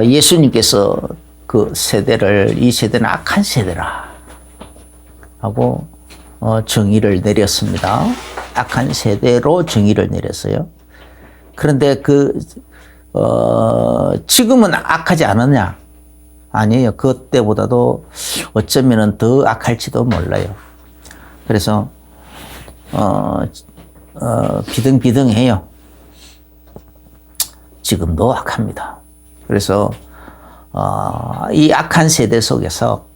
예수님께서 그 세대를 이 세대는 악한 세대라 하고 정의를 내렸습니다. 악한 세대로 정의를 내렸어요. 그런데 지금은 악하지 않았냐? 아니에요. 그때보다도 어쩌면은 더 악할지도 몰라요. 그래서 비등비등해요. 지금도 악합니다. 그래서 이 악한 세대 속에서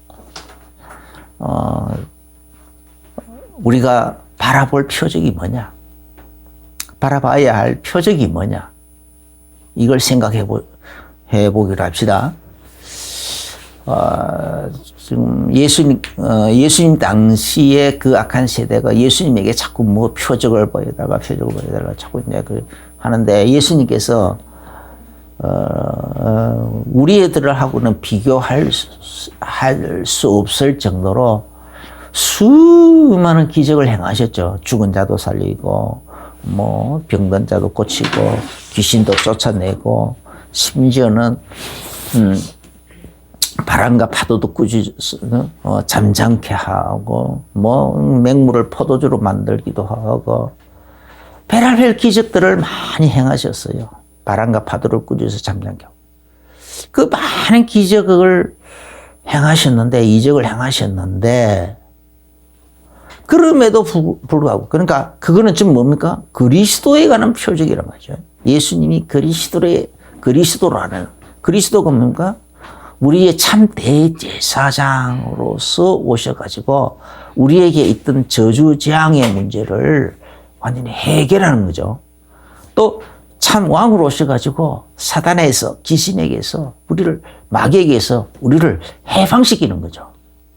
우리가 바라볼 표적이 뭐냐? 바라봐야 할 표적이 뭐냐? 이걸 생각해 보기로 합시다. 지금 예수님 당시에 그 악한 세대가 예수님에게 자꾸 뭐 표적을 보여달라 자꾸 이제 하는데 예수님께서 우리 애들하고는 비교할 수 없을 정도로 수많은 기적을 행하셨죠. 죽은 자도 살리고, 뭐, 병든 자도 고치고, 귀신도 쫓아내고, 심지어는, 바람과 파도도 잠잠케 하고, 뭐, 맹물을 포도주로 만들기도 하고, 별별 기적들을 많이 행하셨어요. 바람과 파도를 꾸짖어서 잠잠케 하고. 그 많은 기적을 행하셨는데, 이적을 행하셨는데, 그럼에도 불구하고, 그러니까 그거는 지금 뭡니까? 그리스도에 관한 표적이란 말이죠. 예수님이 그리스도라는, 그리스도가 뭡니까? 우리의 참 대제사장으로서 오셔가지고 우리에게 있던 저주재앙의 문제를 완전히 해결하는 거죠. 또 참 왕으로 오셔가지고 사단에서, 귀신에게서, 마귀에게서 우리를 해방시키는 거죠.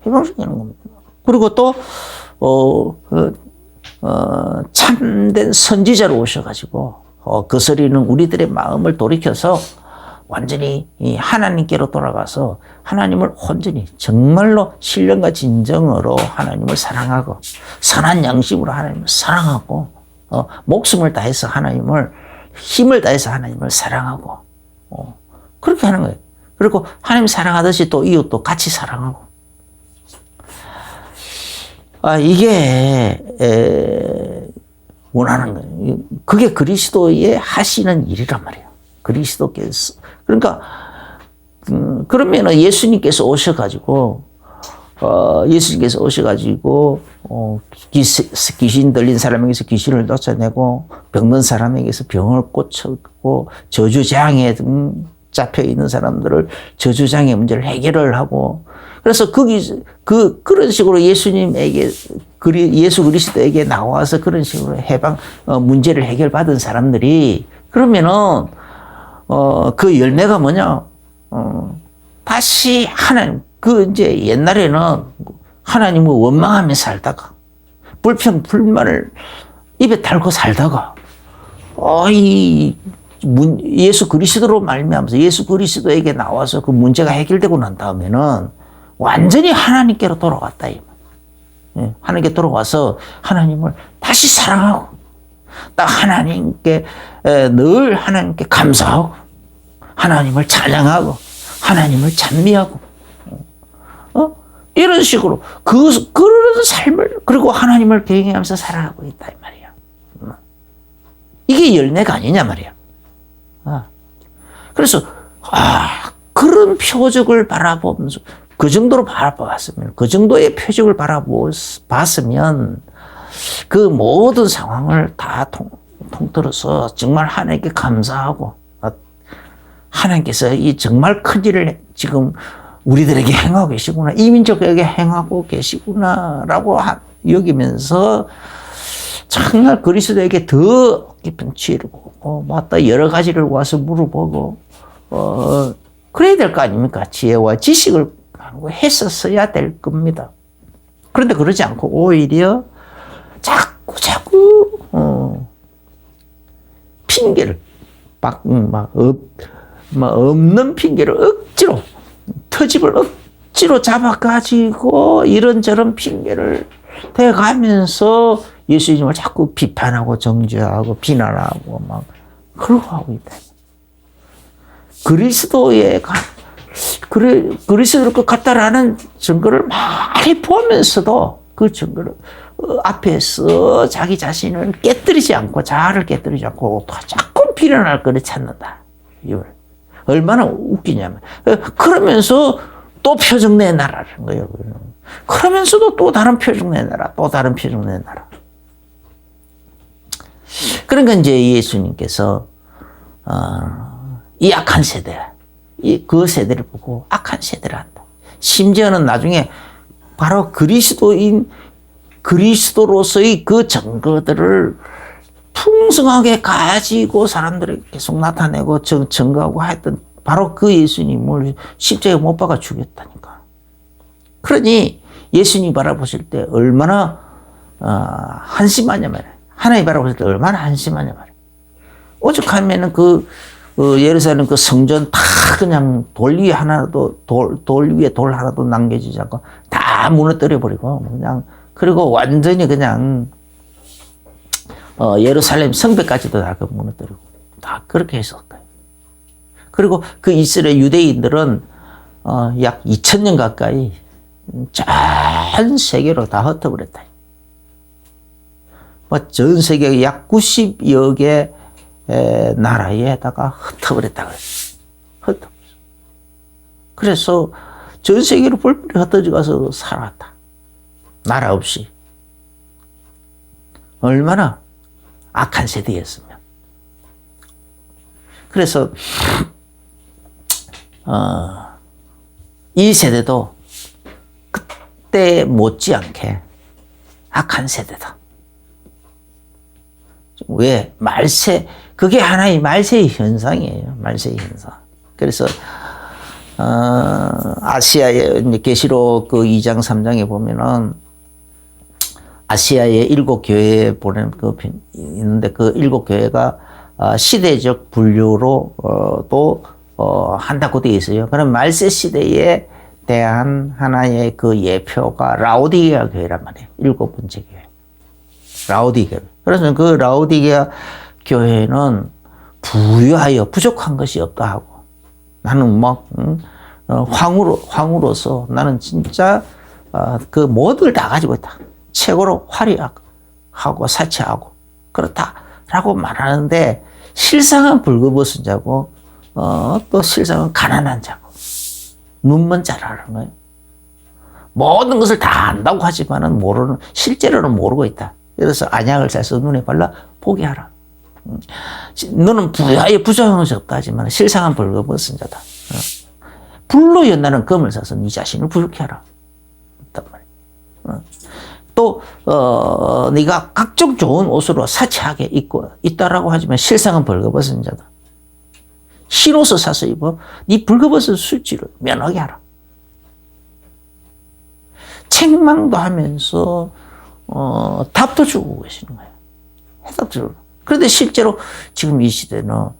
해방시키는 겁니다. 그리고 또 참된 선지자로 오셔가지고 거스리는 우리들의 마음을 돌이켜서 완전히 하나님께로 돌아가서 하나님을 온전히 정말로 신령과 진정으로 하나님을 사랑하고 선한 양심으로 하나님을 사랑하고 목숨을 다해서 힘을 다해서 하나님을 사랑하고 그렇게 하는 거예요. 그리고 하나님 사랑하듯이 또 이웃도 같이 사랑하고 이게 원하는 거예요. 그게 그리스도의 하시는 일이란 말이에요. 그리스도께서. 그러니까 그러면은 예수님께서 오셔가지고 귀신 들린 사람에게서 귀신을 쫓아내고 병든 사람에게서 병을 고치고 저주장애 잡혀 있는 사람들을 저주장애 문제를 해결을 하고 그래서 그런 식으로 예수 그리스도에게 나와서 그런 식으로 문제를 해결받은 사람들이 그러면은 그 열매가 뭐냐? 다시 이제 옛날에는 하나님을 원망하며 살다가, 불평불만을 입에 달고 살다가, 예수 그리스도로 말미암아서 예수 그리스도에게 나와서 그 문제가 해결되고 난 다음에는 완전히 하나님께로 돌아왔다. 하나님께 돌아와서 하나님을 다시 사랑하고, 늘 하나님께 감사하고, 하나님을 찬양하고, 하나님을 찬미하고, 이런 식으로, 그런 삶을, 그리고 하나님을 경외하면서 살아가고 있다, 이 말이야. 이게 열매가 아니냐, 말이야. 그래서, 그런 표적을 바라보면서, 그 정도로 바라봤으면, 그 정도의 표적을 바라봤으면, 그 모든 상황을 다 통틀어서 정말 하나님께 감사하고 하나님께서 이 정말 큰 일을 지금 우리들에게 행하고 계시구나. 이민족에게 행하고 계시구나라고 여기면서 정말 그리스도에게 더 깊은 지혜를 보고 맞다 여러 가지를 와서 물어보고 그래야 될 거 아닙니까? 지혜와 지식을 했었어야 될 겁니다. 그런데 그러지 않고 오히려 자꾸 핑계를 없는 핑계를 억지로 터집을 억지로 잡아가지고 이런저런 핑계를 대가면서 예수님을 자꾸 비판하고 정죄하고 비난하고 막 그러고 하고 있다. 그리스도로 것 같다라는 증거를 많이 보면서도 그 증거를 앞에서 자기 자신을 깨뜨리지 않고 자아를 깨뜨리지 않고 자꾸 비난할 거를 찾는다. 얼마나 웃기냐면 그러면서 또 표적 내놔라는 거예요. 그러면서도 또 다른 표적 내놔라. 또 다른 표적 내놔라. 그러니까 이제 예수님께서 이 악한 세대, 그 세대를 보고 악한 세대를 한다. 심지어는 나중에 바로 그리스도로서의 그 증거들을 풍성하게 가지고 사람들에게 계속 나타내고 증거하고 했던 바로 그 예수님을 십자가에 못 박아 죽였다니까. 그러니 예수님 바라보실 때 얼마나 한심하냐 말이야. 하나님 바라보실 때 얼마나 한심하냐 말이야. 오죽하면은 예루살렘 그 성전 다 그냥 돌 위에 돌 하나도 남겨지지 않고 다 무너뜨려 버리고 그냥 그리고 완전히 그냥 예루살렘 성벽까지도 다 무너뜨리고 다 그렇게 했었어요. 그리고 그 이스라엘 유대인들은 약 2000년 가까이 전 세계로 다 흩어버렸다. 전 세계 약 90여 개 나라에다가 흩어버렸다고 했어요. 흩어버렸어. 그래서 전 세계로 뿔뿔이 흩어져 가서 살았다. 나라 없이. 얼마나 악한 세대였으면. 그래서 이 세대도 그때 못지않게 악한 세대다. 왜? 그게 하나의 말세의 현상이에요. 말세의 현상. 그래서, 아시아의, 이제 계시록 그 2장, 3장에 보면은, 아시아의 7교회에 보낸 있는데 그 7교회가 시대적 분류로, 한다고 되어 있어요. 그럼 말세 시대에 대한 하나의 그 예표가 라오디게아 교회란 말이에요. 7번째 교회. 라오디게아. 그래서 그 라오디게아 교회는 부유하여 부족한 것이 없다 하고 나는 황으로서 나는 진짜 그 모든 걸 다 가지고 있다. 최고로 화려하고 사치하고 그렇다라고 말하는데 실상은 벌거벗은 자고 또 실상은 가난한 자고 눈먼 자라는 거예요. 모든 것을 다 안다고 하지만은 실제로는 모르고 있다. 그래서 안약을 사서 눈에 발라 보게 하라. 너는 부유하여 부족한 것이 없다 하지만 실상은 벌거벗은 자다. 불로 연나는 금을 사서 네 자신을 부유케 하라. 또 네가 각종 좋은 옷으로 사치하게 입고 있다라고 하지만 실상은 벌거벗은 자다. 흰옷을 사서 입어 네 벌거벗은 수치를 면하게 하라. 책망도 하면서 답도 주고 계시는 거예요. 해답도 주고. 그런데 실제로 지금 이 시대는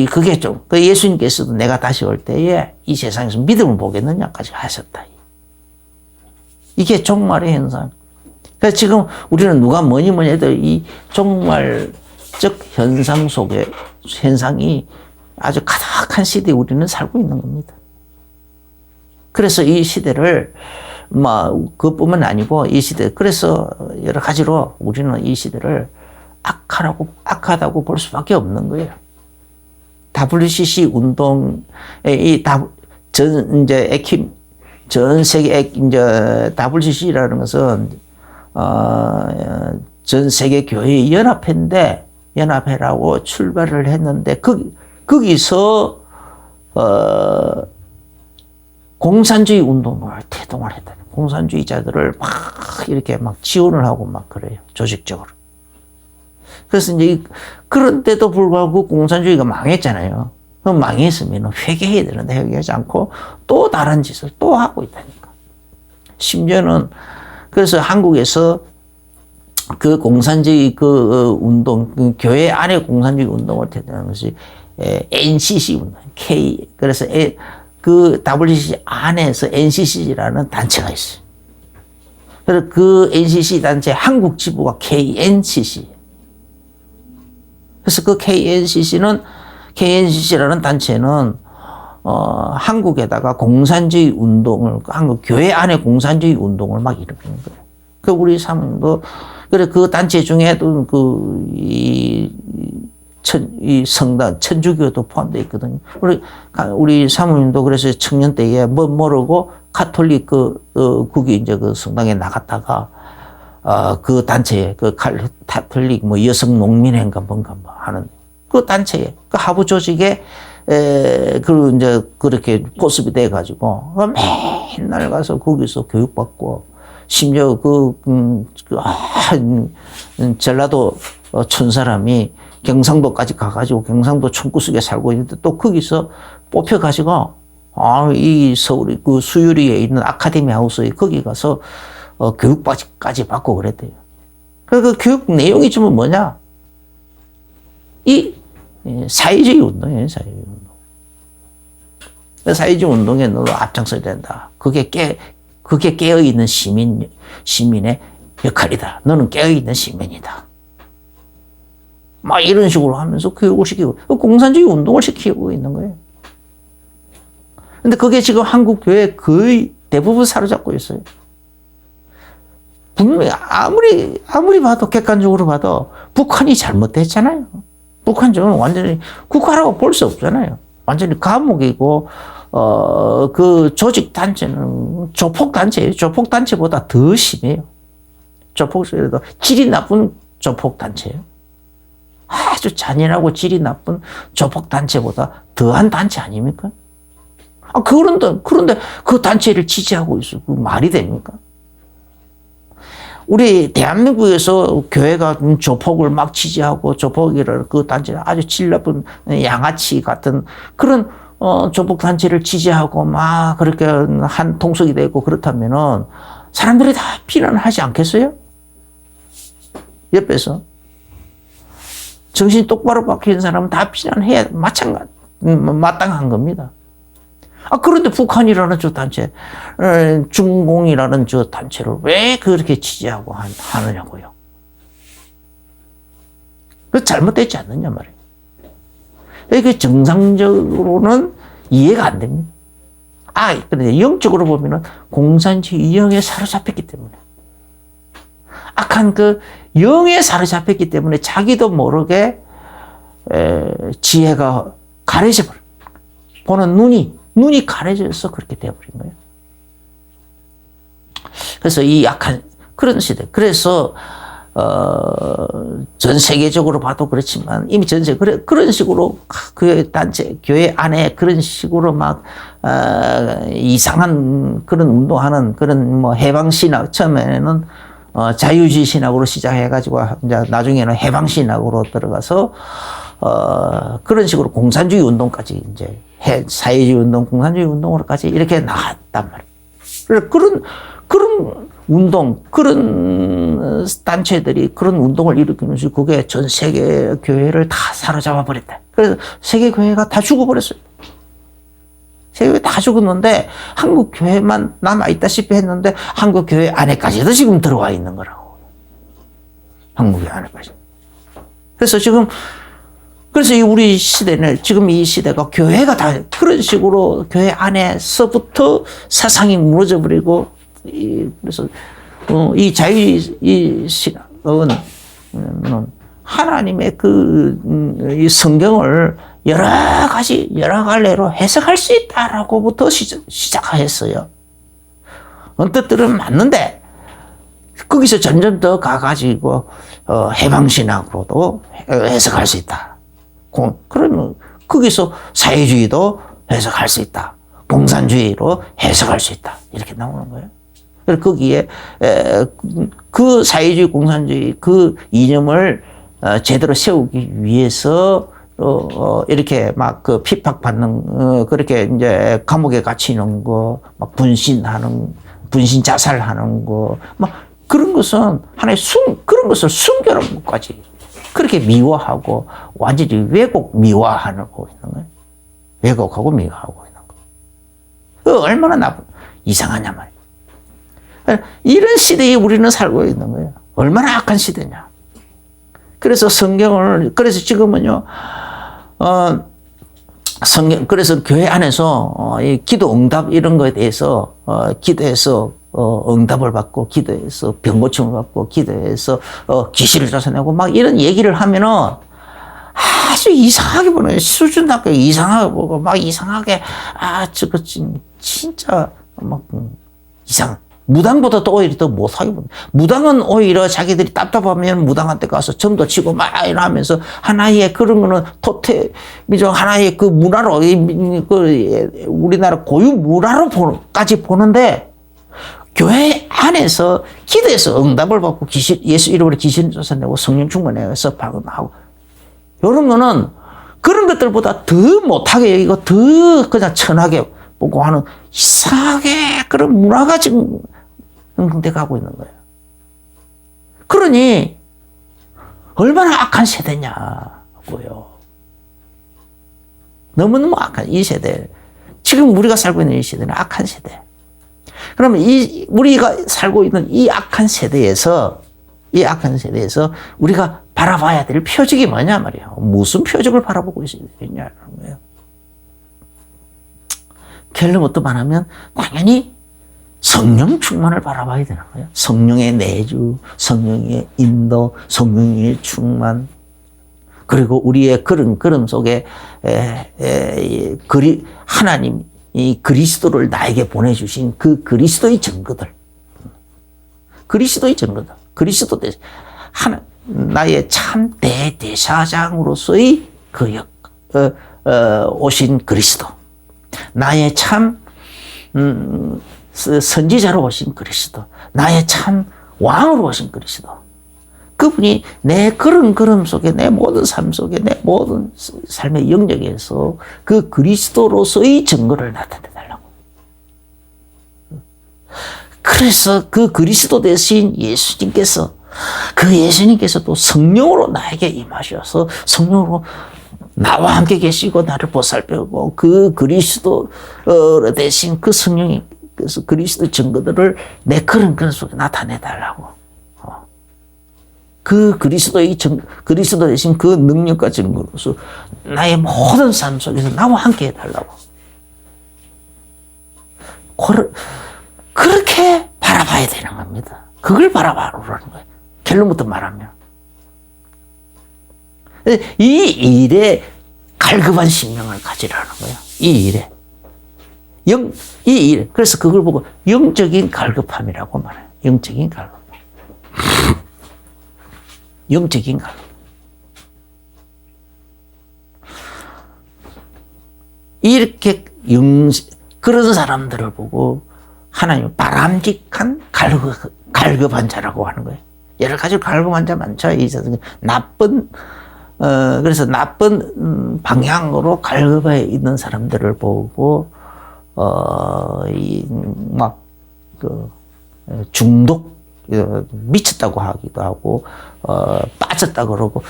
그게 좀 예수님께서도 내가 다시 올 때에 이 세상에서 믿음을 보겠느냐까지 하셨다. 이게 종말의 현상. 그래서 지금 우리는 누가 뭐니 해도 이 종말적 현상이 아주 가득한 시대에 우리는 살고 있는 겁니다. 그래서 이 시대를 그것뿐만 아니고 이 시대 그래서 여러 가지로 우리는 이 시대를 악하다고 볼 수밖에 없는 거예요. WCC 운동의 전 세계 WCC라는 것은 전 세계 교회 연합회라고 출발을 했는데 거기서 공산주의 운동을 태동을 했다. 공산주의자들을 이렇게 지원을 하고 그래요. 조직적으로. 그래서 이제 그런데도 불구하고 공산주의가 망했잖아요. 그럼 망했으면 회개해야 되는데 회개하지 않고 또 다른 짓을 또 하고 있다니까. 심지어는 그래서 한국에서 그 공산주의 운동, 교회 안에 공산주의 운동을 태동하는 것이 NCC 운동, 그래서 그 WCC 안에서 NCC라는 단체가 있어요. 그래서 그 NCC 단체 한국 지부가 KNCC. 그래서 그 KNCC는 KNCC라는 단체는 한국에다가 공산주의 운동을, 한국 교회 안에 공산주의 운동을 막 일으키는 거예요. 그 우리 사모님도, 그래, 그 단체 중에도 이 성당, 천주교도 포함되어 있거든요. 우리 사모님도 그래서 청년 때에 모르고 가톨릭 국이 이제 그 성당에 나갔다가, 그 단체에, 가톨릭 여성 농민회인가 뭔가 하는 그 단체에, 그 하부 조직에, 이제 그렇게 포섭이 돼가지고, 맨날 가서 거기서 교육받고, 심지어 전라도 촌 사람이 경상도까지 가가지고 경상도 총구석에 살고 있는데 또 거기서 뽑혀가지고, 이 서울, 수유리에 있는 아카데미 하우스에 거기 가서 교육까지 받고 그랬대요. 그 교육 내용이 좀 뭐냐? 이 사회주의 운동이에요, 사회주의 운동. 사회주의 운동에 너도 앞장서야 된다. 그게 깨어있는 시민의 역할이다. 너는 깨어있는 시민이다. 막 이런 식으로 하면서 교육을 시키고, 공산주의 운동을 시키고 있는 거예요. 근데 그게 지금 한국 교회 거의 대부분 사로잡고 있어요. 분명히 아무리 봐도, 객관적으로 봐도 북한이 잘못됐잖아요. 북한은 완전히 국가라고 볼 수 없잖아요. 완전히 감옥이고, 그 조직단체는 조폭단체예요. 조폭단체보다 더 심해요. 조폭에도 질이 나쁜 조폭단체예요. 아주 잔인하고 질이 나쁜 조폭단체보다 더한 단체 아닙니까? 그런데 그 단체를 지지하고 있어. 그 말이 됩니까? 우리 대한민국에서 교회가 조폭을 막 지지하고 조폭이라는 그 단체는 아주 질 나쁜 양아치 같은 그런 조폭 단체를 지지하고 막 그렇게 한 통속이 되고 그렇다면은 사람들이 다 비난하지 않겠어요? 옆에서 정신이 똑바로 박힌 사람은 다 비난해야 마땅한 겁니다. 그런데 북한이라는 저 단체, 중공이라는 저 단체를 왜 그렇게 지지하고 하느냐고요. 그 잘못되지 않느냐 말이에요. 이게 정상적으로는 이해가 안 됩니다. 그런데 영적으로 보면은 공산주의 영에 사로잡혔기 때문에. 악한 그 영에 사로잡혔기 때문에 자기도 모르게 지혜가 가려져 버려요. 보는 눈이 가려져서 그렇게 되어버린 거예요. 그래서 이 약한 그런 시대. 그래서 전 세계적으로 봐도 그렇지만 이미 그런 식으로 교회 단체, 교회 안에 그런 식으로 막 이상한 그런 운동하는 그런 해방신학, 처음에는 자유주의 신학으로 시작해가지고 이제 나중에는 해방신학으로 들어가서 그런 식으로 공산주의 운동까지 이제 사회주의 운동, 공산주의 운동으로까지 이렇게 나갔단 말이에요. 그래서 그런 운동, 그런 단체들이 그런 운동을 일으키면서 그게 전 세계 교회를 다 사로잡아 버렸다. 그래서 세계 교회가 다 죽어버렸어요. 세계 교회 다 죽었는데 한국 교회만 남아있다시피 했는데 한국 교회 안에까지도 지금 들어와 있는 거라고. 한국 교회 안에까지. 그래서 우리 시대는, 지금 이 시대가 교회가 다 그런 식으로 교회 안에서부터 사상이 무너져 버리고, 그래서, 이 자유주의 신학은, 하나님의 이 성경을 여러 갈래로 해석할 수 있다라고부터 시작했어요. 언뜻들은 맞는데, 거기서 점점 더 가가지고, 해방신학으로도 해석할 수 있다. 그러면 거기서 사회주의도 해석할 수 있다. 공산주의로 해석할 수 있다. 이렇게 나오는 거예요. 그래서 거기에 그 사회주의, 공산주의 그 이념을 제대로 세우기 위해서 이렇게 막 그 핍박받는 그렇게 이제 감옥에 갇히는 거, 막 분신 자살하는 거, 막 그런 것은 하나의 그런 것을 숨겨놓은 것까지. 그렇게 미워하고 완전히 미화하고 있는 거예요. 왜곡하고 미화하고 있는 거예요. 얼마나 이상하냐 말이에요. 이런 시대에 우리는 살고 있는 거예요. 얼마나 악한 시대냐. 그래서 그래서 지금은요, 그래서 교회 안에서 이 기도 응답 이런 거에 대해서 기도해서 응답을 받고, 기도해서 병 고침을 받고, 기도해서 귀신을 쫓아내고 막 이런 얘기를 하면은 아주 이상하게 보네요. 수준 낮게 이상하게 보고 막 이상하게 저거 진짜 막 무당보다 또 오히려 더 못하게 봅니다. 무당은 오히려 자기들이 답답하면 무당한테 가서 점도 치고 막 이러면서 하나의 그런 거는 토템이죠. 하나의 그 문화로, 우리나라 고유 문화로까지 보는데, 교회 안에서 기도해서 응답을 받고 예수 이름으로 귀신 쫓아내고 성령 충만해서 방언하고, 이런 거는 그런 것들보다 더 못하게 여기고 더 그냥 천하게 보고 하는 이상하게 그런 문화가 지금 형성돼 가고 있는 거예요. 그러니 얼마나 악한 세대냐고요. 너무너무 악한 이 세대. 지금 우리가 살고 있는 이 세대는 악한 세대. 그러면 우리가 살고 있는 이 악한 세대에서 우리가 바라봐야 될 표적이 뭐냐 말이에요. 무슨 표적을 바라보고 있어야 되냐는 거예요. 켈러부터 말하면 당연히 성령 충만을 바라봐야 되는 거예요. 성령의 내주, 성령의 인도, 성령의 충만. 그리고 우리의 걸음 속에 하나님이 그리스도를 나에게 보내주신 그 그리스도의 증거들. 그리스도 대신 나의 참 대대사장으로서의 오신 그리스도. 나의 참 선지자로 오신 그리스도. 나의 참 왕으로 오신 그리스도. 그분이 내 걸음 속에, 내 모든 삶 속에, 내 모든 삶의 영역에서 그 그리스도로서의 증거를 나타내달라고. 그래서 그 그리스도 대신 예수님께서 또 성령으로 나에게 임하셔서 성령으로 나와 함께 계시고 나를 보살펴고 그 그리스도 대신 그 성령이 그래서 그리스도 증거들을 내 그런 속에 나타내달라고. 그 그리스도 대신 그 능력과 증거로서 나의 모든 삶 속에서 나와 함께 해달라고. 그렇게 바라봐야 되는 겁니다. 그걸 바라보라는 거예요. 결론부터 말하면. 이 일에 갈급한 심령을 가지라는 거예요. 이 일에. 이 일. 그래서 그걸 보고 영적인 갈급함이라고 말해요. 영적인 갈급. 영적인 갈급. 이렇게 그런 사람들을 보고 하나님 바람직한 갈급한 자라고 하는 거예요. 여러 가지 갈급한 자 많죠. 이 세상에 그래서 나쁜 방향으로 갈급해 있는 사람들을 보고 중독 미쳤다고 하기도 하고 빠졌다 그러고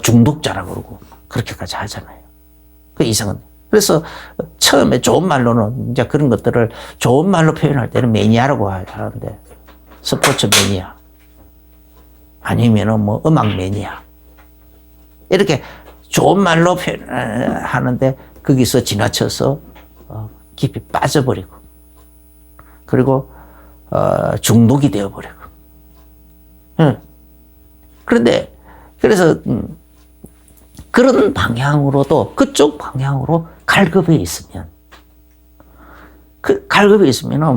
중독자라 그러고 그렇게까지 하잖아요. 그 이상은. 그래서 처음에 좋은 말로는 이제 그런 것들을 좋은 말로 표현할 때는 매니아라고 하는데, 스포츠 매니아 아니면은 음악 매니아 이렇게 좋은 말로 표현하는데 거기서 지나쳐서 깊이 빠져버리고, 그리고 중독이 되어버리고. 그래서 그런 방향으로도, 그쪽 방향으로 갈급해 있으면,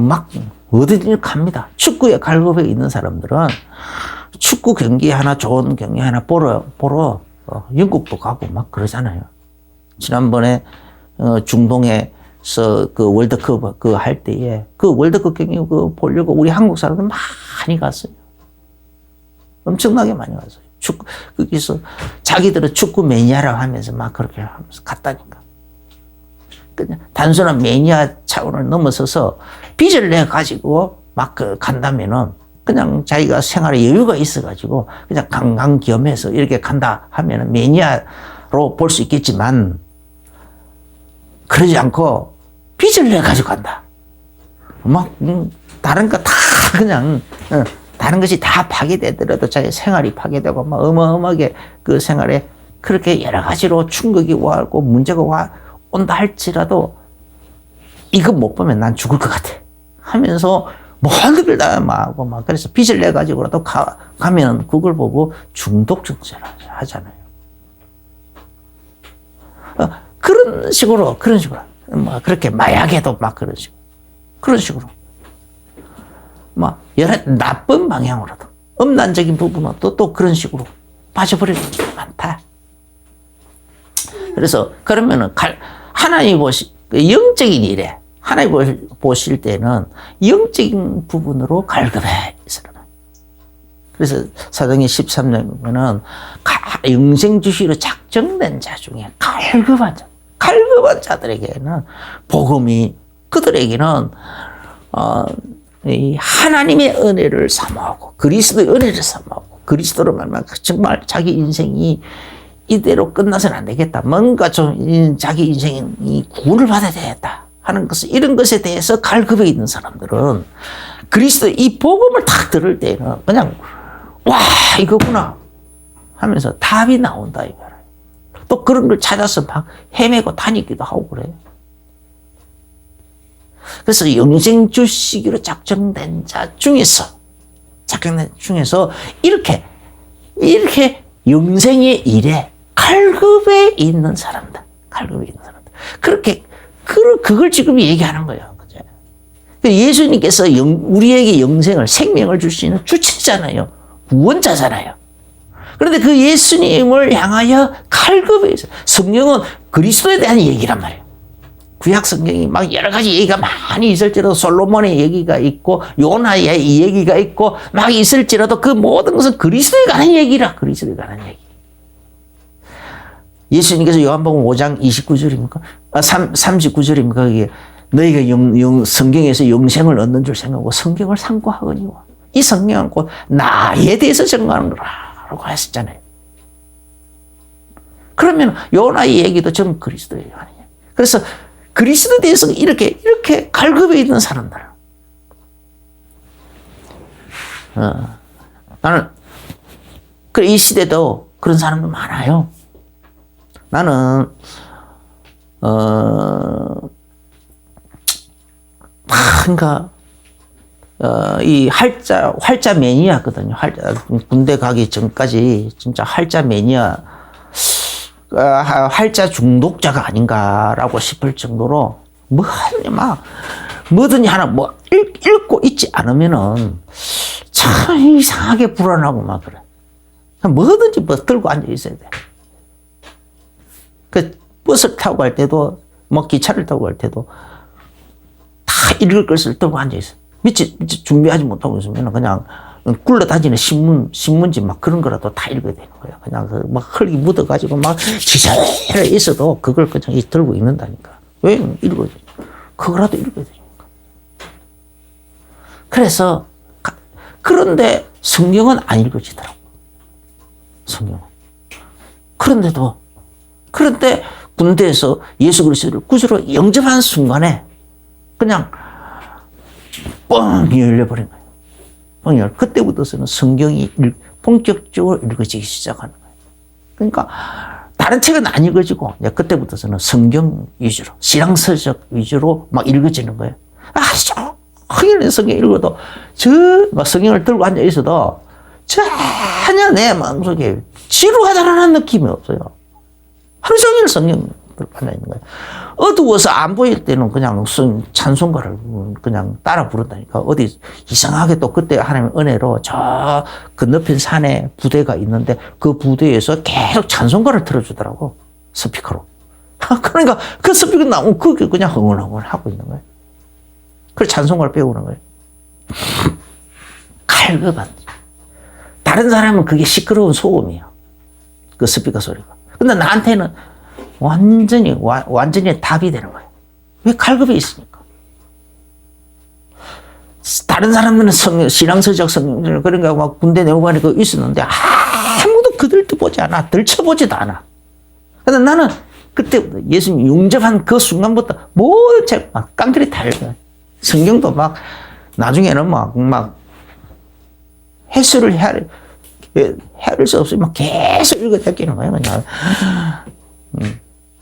막 어디든지 갑니다. 축구에 갈급해 있는 사람들은 축구 경기 하나, 좋은 경기 하나 보러 영국도 가고 막 그러잖아요. 지난번에 중동에서 그 월드컵 할 때에 그 월드컵 경기 보려고 우리 한국 사람들 많이 갔어요. 엄청나게 많이 갔어요. 거기서 자기들은 축구 매니아라고 하면서 막 그렇게 하면서 갔다니까. 그냥 단순한 매니아 차원을 넘어서서 빚을 내 가지고 막 간다면은 그냥 자기가 생활에 여유가 있어가지고 그냥 관광 겸해서 이렇게 간다 하면은 매니아로 볼 수 있겠지만, 그러지 않고 빚을 내 가지고 간다. 막 다른 거 다 그냥 다른 것이 다 파괴되더라도 자기 생활이 파괴되고 막 어마어마하게 그 생활에 그렇게 여러 가지로 충격이 와고 문제가 온다 할지라도 이거 못 보면 난 죽을 것 같아 하면서 모든 걸 다 막 그래서 빚을 내 가지고라도 가면 그걸 보고 중독 증세를 하잖아요. 그런 식으로 그렇게 마약에도 막 그런 식으로 여러 나쁜 방향으로도 음란적인 부분은 또 그런 식으로 빠져버리는 게 많다. 그래서 그러면은 하나님 영적인 일에 하나님 보실 때는 영적인 부분으로 갈급해 이 사람은. 그래서 사도행전 13장에 보면은 영생 주시로 작정된 자 중에 갈급한 자들에게는 복음이 그들에게는 이 하나님의 은혜를 사모하고 그리스도의 은혜를 사모하고 그리스도로 말하면 정말 자기 인생이 이대로 끝나서는 안 되겠다. 뭔가 좀 자기 인생이 구원을 받아야 되겠다 하는 것을 이런 것에 대해서 갈급해 있는 사람들은 그리스도의 이 복음을 딱 들을 때는 그냥 와 이거구나 하면서 답이 나온다 이거야. 또 그런 걸 찾아서 막 헤매고 다니기도 하고 그래요. 그래서 영생 주시기로 작정된 자 중에서 이렇게 영생의 일에 갈급해 있는 사람들. 그렇게 그걸 지금 얘기하는 거예요. 그죠? 예수님께서 우리에게 영생을 생명을 주시는 주체잖아요. 구원자잖아요. 그런데 그 예수님을 향하여 갈급해 있어요. 성경은 그리스도에 대한 얘기란 말이에요. 구약 성경이 막 여러 가지 얘기가 많이 있을지라도 솔로몬의 얘기가 있고 요나의 이 얘기가 있고 막 있을지라도 그 모든 것은 그리스도에 관한 얘기라. 그리스도에 관한 얘기. 예수님께서 요한복음 5장 29절입니까? 39절입니까? 그게 너희가 성경에서 영생을 얻는 줄 생각하고 성경을 상고하거니와 이 성경은 곧 나에 대해서 증거하는 거라고 했었잖아요. 그러면 요나의 얘기도 전부 그리스도에 관한 얘기. 그래서 그리스도에 대해서 이렇게 갈급해 있는 사람들. 나는 이 시대도 그런 사람들 많아요. 나는 이 활자 매니아거든요. 군대 가기 전까지 진짜 활자 매니아, 활자 중독자가 아닌가라고 싶을 정도로 뭐든지 하나 읽고 있지 않으면은 참 이상하게 불안하고 막 그래. 뭐든지 들고 앉아 있어야 돼. 버스를 타고 갈 때도, 기차를 타고 갈 때도 다 읽을 것을 들고 앉아 있어. 미치 준비하지 못하고 있으면 그냥 굴러다니는 신문지 막 그런 거라도 다 읽어야 되는 거야. 그냥 막 흙이 묻어가지고 막 지저분해 있어도 그걸 그냥 들고 읽는다니까. 왜 읽어야 돼? 그거라도 읽어야 되니까. 그래서, 그런데 성경은 안 읽어지더라고. 성경은. 그런데 군대에서 예수 그리스도를 구주로 영접한 순간에 그냥 뻥 열려버린 거예요. 그때부터서는 성경이 본격적으로 읽어지기 시작하는 거예요. 그러니까 다른 책은 안 읽어지고 그때부터서는 성경 위주로 신앙서적 위주로 막 읽어지는 거예요. 성경을 읽어도 막 성경을 들고 앉아 있어도 전혀 내 마음속에 지루하다는 느낌이 없어요. 하루 종일 성경을 앉아 있는 거예요. 어두워서 안 보일 때는 그냥 찬송가를 그냥 따라 부른다니까. 어디 이상하게 또 그때 하나님의 은혜로 저 건너편 산에 부대가 있는데 그 부대에서 계속 찬송가를 틀어주더라고. 스피커로. 그러니까 그 스피커 나오면 그게 그냥 흥얼흥얼 하고 있는 거예요. 그래서 찬송가를 배우는 거예요. 갈급한. 다른 사람은 그게 시끄러운 소음이에요. 그 스피커 소리가. 근데 나한테는 완전히 답이 되는 거예요. 왜 갈급해 있으니까. 다른 사람들은 신앙서적 성경, 그러니까 막 군대 내후반에 그거 있었는데 아무도 그들도 보지 않아. 들춰보지도 않아. 근데 나는 그때부터 예수님 영접한 그 순간부터 모든 책 막 깡그리 다 읽어요. 성경도 막 나중에는 막 해설을 해야 돼. 헤아릴 수 없이 막 계속 읽어대끼는 거예요, 그냥.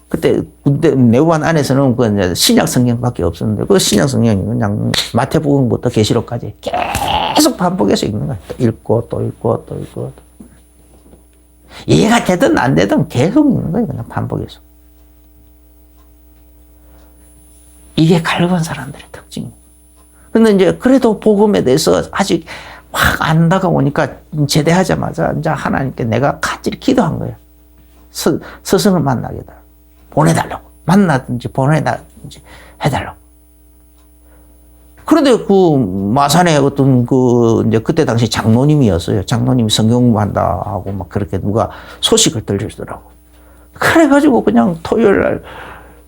그때 군대 내관 안에서는 그 이제 신약 성경밖에 없었는데 그 신약 성경이 그냥 마태복음부터 계시록까지 계속 반복해서 읽는 거예요. 또 읽고 또 읽고 또 읽고. 이해가 되든 안 되든 계속 읽는 거예요, 그냥 반복해서. 이게 갈급한 사람들의 특징이에요. 근데 이제 그래도 복음에 대해서 아직 확 안 다가오니까 제대하자마자 이제 하나님께 내가 간절히 기도한 거예요. 스승을 만나게 해달라고. 보내달라고. 만나든지 보내든지 해달라고. 그런데 그 마산에 어떤 그 이제 그때 당시 장로님이었어요. 장로님이 성경 공부한다 하고 막 그렇게 누가 소식을 들려주더라고. 그래가지고 그냥 토요일 날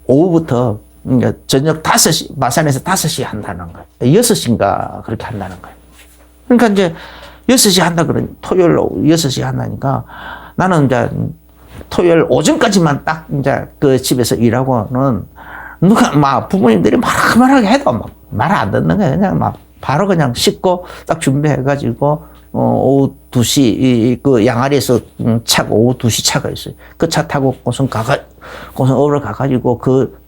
오후부터 이제 저녁 5시, 마산에서 5시 한다는 거예요. 6시인가 그렇게 한다는 거예요. 그러니까 이제 6시 한다 그러니 토요일 오후 6시 한다니까 나는 이제 토요일 오전까지만 딱 이제 그 집에서 일하고는 누가 막 부모님들이 말하게 해도 말 안 듣는 거예요. 그냥 막 바로 그냥 씻고 딱 준비해가지고 오후 2시 그 양아리에서 차가 오후 2시 차가 있어요. 그 차 타고 고성읍으로 가가지고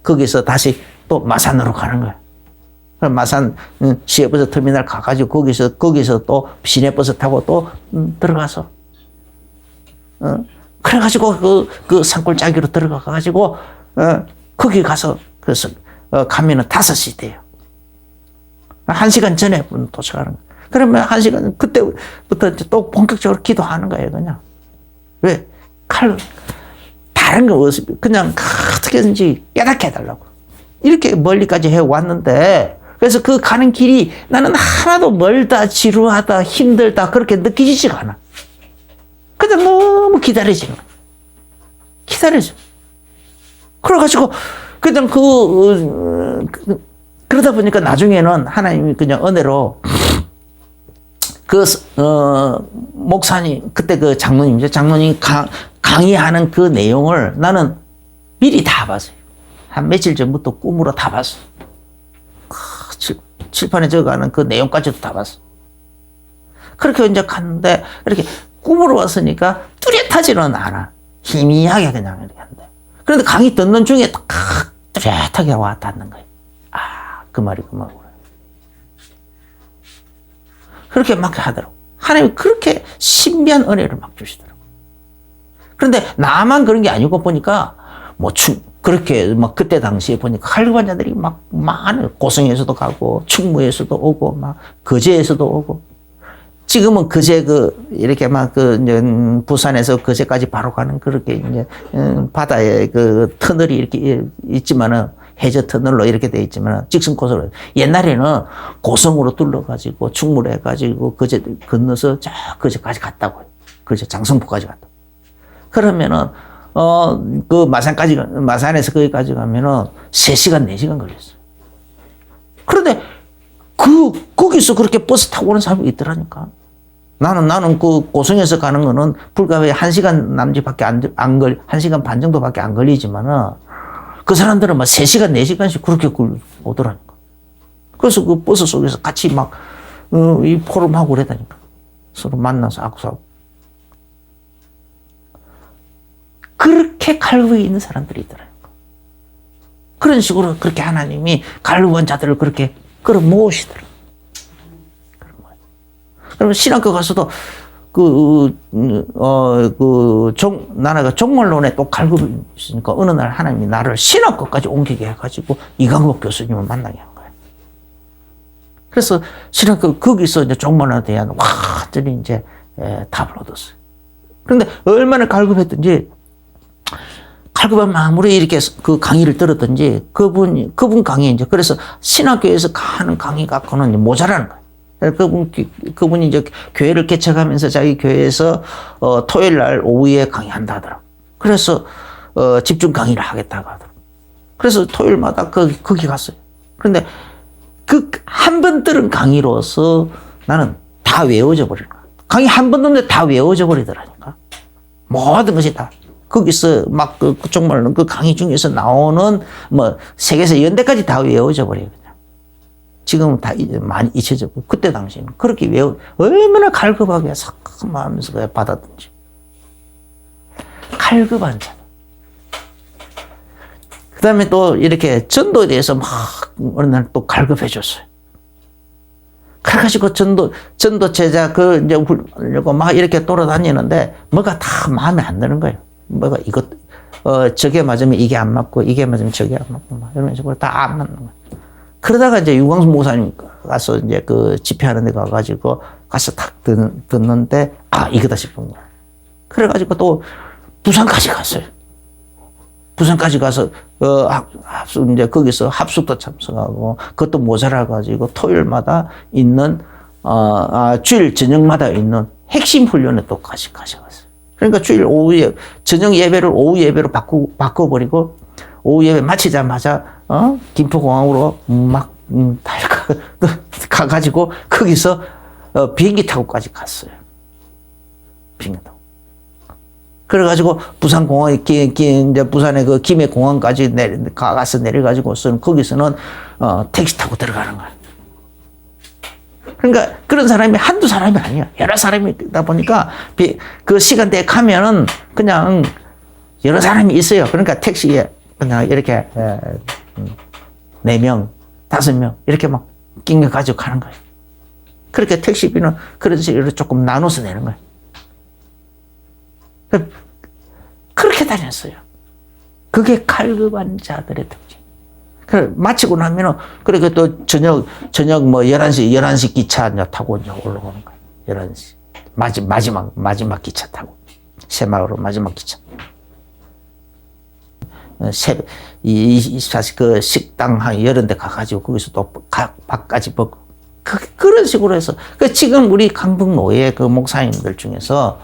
거기서 다시 또 마산으로 가는 거예요. 마산 시외버스 터미널 가가지고 거기서 또 시내버스 타고 또 들어가서 그래가지고 그 산골짜기로 들어가가지고 거기 가서 그래서 가면은 5시 돼요. 1시간 전에 도착하는 거예요. 그러면 1시간 그때부터 이제 또 본격적으로 기도하는 거예요, 그냥. 왜? 다른 거 없이 그냥 어떻게든지 깨닫게 해달라고. 이렇게 멀리까지 해왔는데 그래서 그 가는 길이 나는 하나도 멀다, 지루하다, 힘들다 그렇게 느끼지가 않아. 그냥 너무 기다려지는 거야. 기다려져. 그래가지고 그냥 그러다 보니까 나중에는 하나님이 그냥 은혜로 목사님, 그때 그 장로님이죠. 장로님이 강의하는 그 내용을 나는 미리 다 봤어요. 한 며칠 전부터 꿈으로 다 봤어. 칠판에 적어가는 그 내용까지도 다 봤어. 그렇게 이제 갔는데, 이렇게 꿈으로 왔으니까 뚜렷하지는 않아. 희미하게 그냥 이렇게 한다. 그런데 강의 듣는 중에 뚜렷하게 와 닿는 거예요. 그 말이 그 말이구나. 그렇게 막 하더라고. 하나님이 그렇게 신비한 은혜를 막 주시더라고. 그런데 나만 그런 게 아니고 보니까 그렇게 막 그때 당시에 보니까 할급한 자들이 막 많아요. 고성에서도 가고 충무에서도 오고 막 거제에서도 오고. 지금은 거제 이렇게 막 이제 부산에서 거제까지 바로 가는 그렇게 이제 바다에 그 터널이 이렇게 있지만은 해저 터널로 이렇게 돼 있지만 직선 코스로 옛날에는 고성으로 뚫어가지고 충무로 해가지고 거제 건너서 저 거제까지 갔다고요. 거제 장성포까지 갔다. 그러면은 그 마산에서 거기까지 가면은 3시간 4시간 걸렸어요. 그런데 거기서 그렇게 버스 타고 오는 사람이 있더라니까. 나는 그 고성에서 가는 거는 불과 1시간 남짓밖에 안 1시간 반 정도밖에 안 걸리지만은 그 사람들은 막 3시간, 4시간씩 그렇게 오더라니까. 그래서 그 버스 속에서 같이 막, 이 포럼하고 그러다니까. 서로 만나서 악수하고. 그렇게 갈급에 있는 사람들이 있더라니까. 그런 식으로 그렇게 하나님이 갈급한 자들을 그렇게 끌어 모으시더라고요. 그러면 신학교 가서도 나라가 종말론에 또 갈급이 있으니까 어느 날 하나님이 나를 신학교까지 옮기게 해가지고 이강복 교수님을 만나게 한 거예요. 그래서 신학교 거기서 이제 종말론에 대한 완전히 이제 답을 얻었어요. 그런데 얼마나 갈급했든지 갈급한 마음으로 이렇게 그 강의를 들었든지 그분 강의 이제 그래서 신학교에서 하는 강의 갖고는 모자라는 거예요. 그분이 이제 교회를 개척하면서 자기 교회에서 토요일 날 오후에 강의한다 하더라고. 그래서 집중 강의를 하겠다고 하더라고. 그래서 토요일마다 거기 갔어요. 그런데 한 번 들은 강의로서 나는 다 외워져 버리는 거야. 강의 한 번 듣는데 다 외워져 버리더라니까. 모든 것이 다. 거기서 막 정말 그 강의 중에서 나오는 뭐 세계에서 연대까지 다 외워져 버려요. 그냥. 지금은 다 많이 잊혀졌고, 그때 당시에는 그렇게 얼마나 갈급하게 하면서 받았든지. 갈급한 자. 그 다음에 또 이렇게 전도에 대해서 막 어느 날 또 갈급해 줬어요. 그래가지고 전도 제자 이제 훈련하려고 막 이렇게 돌아다니는데 뭐가 다 마음에 안 드는 거예요. 뭐가 저게 맞으면 이게 안 맞고 이게 맞으면 저게 안 맞고 막 이런 식으로 다 안 맞는 거예요. 그러다가 이제 유광수 목사님 가서 이제 그 집회하는 데 가가지고 가서 탁 듣는데 이거다 싶은 거예요. 그래가지고 또 부산까지 갔어요. 부산까지 가서 이제 거기서 합숙도 참석하고 그것도 모자라가지고 토요일마다 있는 주일 저녁마다 있는 핵심 훈련에 또 가져갔어요. 그러니까 주일 오후에 저녁 예배를 오후 예배로 바꿔버리고 오후 예배 마치자마자 김포공항으로 막 가가지고 거기서 비행기 타고까지 갔어요. 비행기 타고. 그래가지고 부산공항, 이제 부산의 그 김해공항까지 가서 내려가지고서는 거기서는 택시 타고 들어가는 거야. 그러니까 그런 사람이 한두 사람이 아니야. 여러 사람이다 보니까 그 시간대에 가면은 그냥 여러 사람이 있어요. 그러니까 택시에 그냥 이렇게 4명, 5명 이렇게 막 낑겨 가지고 가는 거예요. 그렇게 택시비는 그런 식으로 조금 나눠서 내는 거예요. 그렇게 다녔어요. 그게 갈급한 자들의 특징. 그래, 마치고 나면은, 그렇게 또 저녁 뭐 11시 기차 이제 타고 이제 올라오는 거예요. 11시. 마지막 기차 타고. 새마을로 마지막 기차. 그 식당 한 여러 데 가가지고 거기서 또 밥까지 먹고. 그런 식으로 해서. 지금 우리 강북노예 그 목사님들 중에서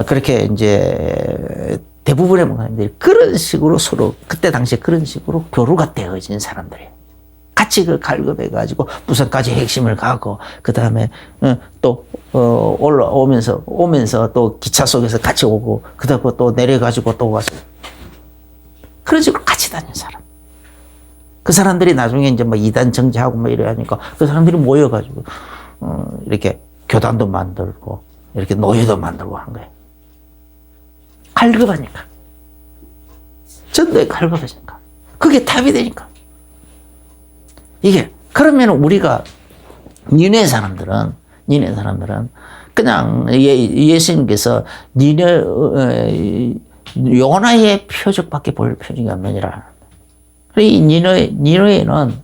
그렇게 이제 대부분의 목사님들이 그런 식으로 서로 그때 당시에 그런 식으로 교류가 되어진 사람들이에요. 같이 그 갈급해가지고 부산까지 핵심을 가고 그 다음에 또 오면서 또 기차 속에서 같이 오고 그다음에 또 내려가지고 또 와서 그런 식으로 같이 다닌 사람. 그 사람들이 나중에 이제 뭐 이단 정제하고 뭐 이래 하니까 그 사람들이 모여가지고 이렇게 교단도 만들고 이렇게 노예도 만들고 한 거예요. 갈급하니까. 전도에 갈급하니까. 그게 답이 되니까. 이게, 그러면 우리가, 니네 사람들은 그냥 예수님께서 요나의 표적밖에 볼 표적이 없느니라. 이 니느웨는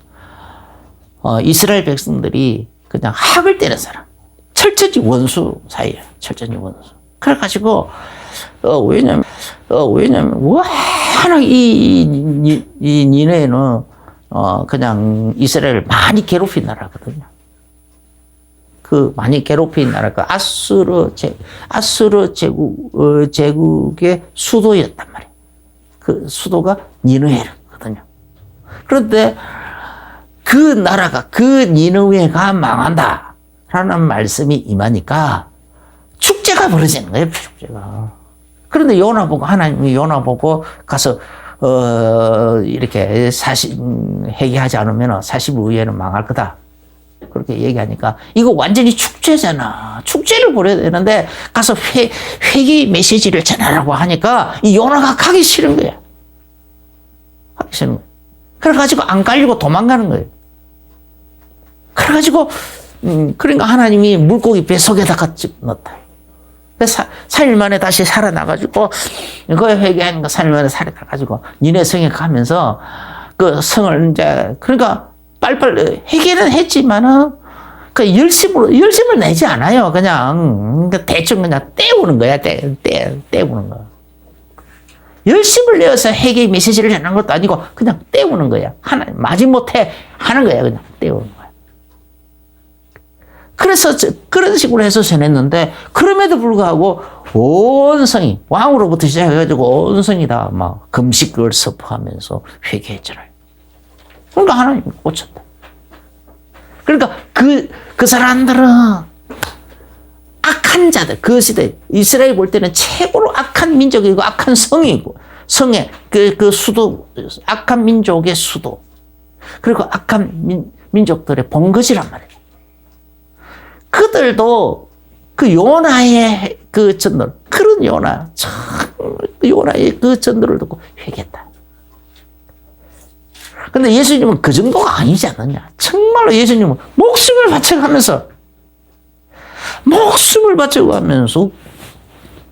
이스라엘 백성들이 그냥 학을 때는 사람. 철저히 원수 사이에요. 철저히 원수. 그래가지고, 왜냐면, 워낙 이 니네는, 그냥 이스라엘을 많이 괴롭힌 나라거든요. 많이 괴롭힌 나라가 아수르 제국의 수도였단 말이에요. 그 수도가 니느웨거든요. 그런데 그 나라가, 그 니느웨가 망한다. 라는 말씀이 임하니까 축제가 벌어지는 거예요, 축제가. 그런데 하나님이 요나 보고 가서, 이렇게 회개하지 않으면 40일 후에는 망할 거다. 그렇게 얘기하니까 이거 완전히 축제잖아. 축제를 벌여야 되는데 가서 회개 메시지를 전하라고 하니까 이 요나가 가기 싫은 거야. 가기 싫은 거야. 그래가지고 안 깔리고 도망가는 거예요. 그래가지고 그러니까 하나님이 물고기 뱃속에다가 넣었다. 4일 만에 다시 살아나가지고, 그거 회개하니까 4일 만에 살아나가지고, 니네 성에 가면서, 그 성을 이제, 그러니까, 빨리빨리 회개는 했지만은, 그 열심을 내지 않아요. 그냥, 대충 그냥 때우는 거야. 때우는 거야. 열심을 내어서 회개 메시지를 전하는 것도 아니고, 그냥 때우는 거야. 마지못해 하는 거야. 그냥 때우는 거야. 그래서 그런 식으로 해서 전했는데 그럼에도 불구하고 온 성이 왕으로부터 시작해가지고 온 성이 다 막 금식을 선포하면서 회개했잖아요. 그러니까 하나님이 고쳤다. 그러니까 그 사람들은 악한 자들, 그 시대 이스라엘 볼 때는 최고로 악한 민족이고 악한 성이고 성의 그 수도, 악한 민족의 수도, 그리고 악한 민족들의 본것이란 말이에요. 그들도 그 요나의 그 전도를, 그런 요나, 참, 요나의 그 전도를 듣고 회개했다. 근데 예수님은 그 정도가 아니지 않느냐. 정말로 예수님은 목숨을 바쳐가면서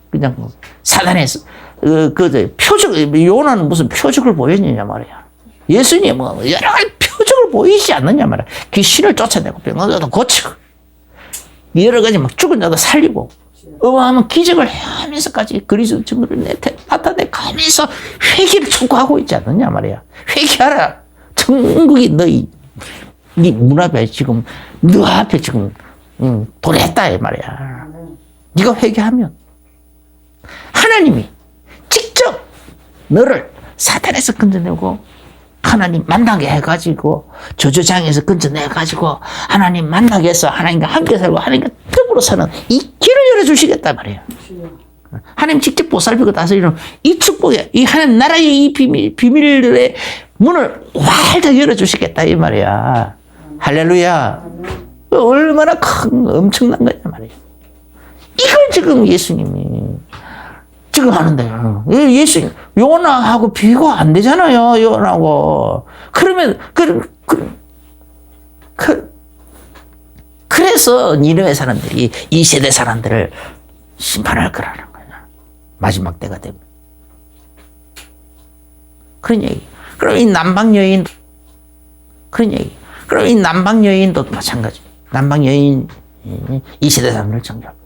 그냥 사단에서 표적, 요나는 무슨 표적을 보였느냐 말이야. 예수님은 여러 가지 표적을 보이지 않느냐 말이야. 귀신을 쫓아내고 병든 자도 고치고 여러 가지 막 죽은 자도 살리고 어마어마한 기적을 하면서까지 그리스도 증거를 나타내가면서 회개를 촉구하고 있지 않느냐 말이야. 회개하라. 천국이 네 문 앞에 지금 너 앞에 지금 도래했다 이 말이야. 네가 회개하면 하나님이 직접 너를 사탄에서 건져내고 하나님 만나게 해가지고 저주장에서 건져내가지고 하나님 만나게 해서 하나님과 함께 살고 하나님과 더불어 사는 이 길을 열어주시겠다 말이에요. 하나님 직접 보살피고 다스리는 이 축복에 이 하나님 나라의 이 비밀들의 문을 활짝 열어주시겠다 이 말이야. 할렐루야. 얼마나 엄청난 거냐 말이에요. 이걸 지금 예수님이 지금 하는데요. 예수님 요나하고 비교가 안 되잖아요. 요나하고. 그러면 그래서 니느웨 사람들이 이 세대 사람들을 심판할 거라는 거야. 마지막 때가 되면. 그런 얘기. 그럼 이 남방 여인 그런 얘기. 그럼 이 남방 여인도 마찬가지. 남방 여인 이 세대 사람들을 정죄합니다.